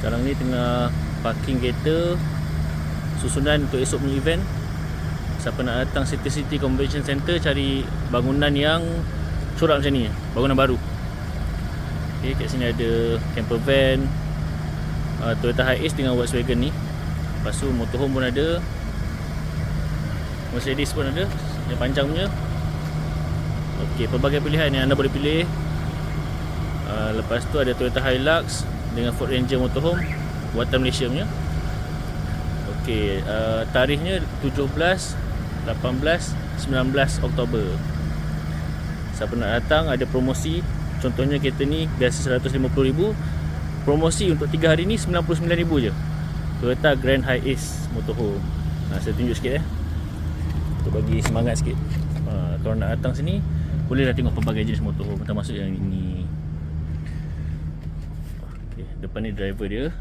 Sekarang ni tengah parking kereta susunan untuk esok punya event. Siapa nak datang City Convention Center, cari bangunan yang corak macam ni, bangunan baru. Okay, kat sini ada camper van, Toyota Hiace dengan Volkswagen ni. Lepas tu motorhome pun ada, Mercedes pun ada, yang panjang punya. Okey, pelbagai pilihan yang anda boleh pilih. Lepas tu ada Toyota Hilux dengan Ford Ranger motorhome buatan Malaysia punya. Okey, tarikhnya 17, 18, 19 Oktober. Siapa nak datang, ada promosi. Contohnya kereta ni biasa 150,000, promosi untuk 3 hari ni 99,000 je. Toyota Grand Hiace motorhome. Saya tunjuk sikit untuk bagi semangat sikit. Kalau nak datang sini, bolehlah tengok pelbagai jenis motorhome, termasuk yang ini. Okay, depan ni driver dia,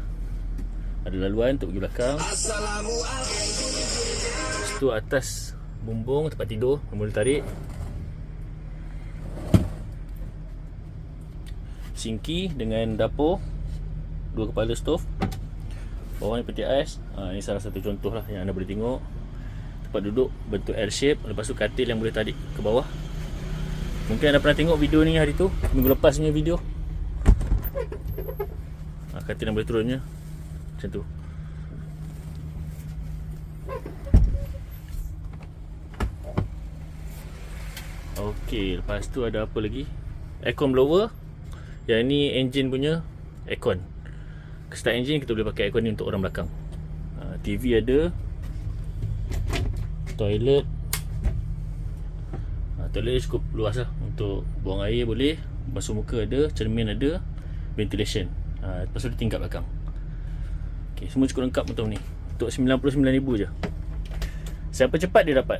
ada laluan untuk pergi belakang. Lepas tu atas bumbung tempat tidur, boleh tarik. Sinki dengan dapur, 2 kepala stov. Bawah ni peti ais. Ini salah satu contoh lah yang anda boleh tengok. Tempat duduk bentuk L shape. Lepas tu katil yang boleh tarik ke bawah. Mungkin anda pernah tengok video ni hari tu, minggu lepas punya video. Katil yang boleh turunnya macam tu. Okey, lepas tu ada apa lagi? Aircon blower. Yang ni engine punya aircon. Start engine, kita boleh pakai aircon ni untuk orang belakang. TV ada, toilet. Toilet cukup luas lah, untuk buang air boleh, basuh muka ada, cermin ada, ventilation. Lepas tu dia tingkat belakang. Okay, semua cukup lengkap motor ni untuk 99,000 je. Siapa cepat dia dapat.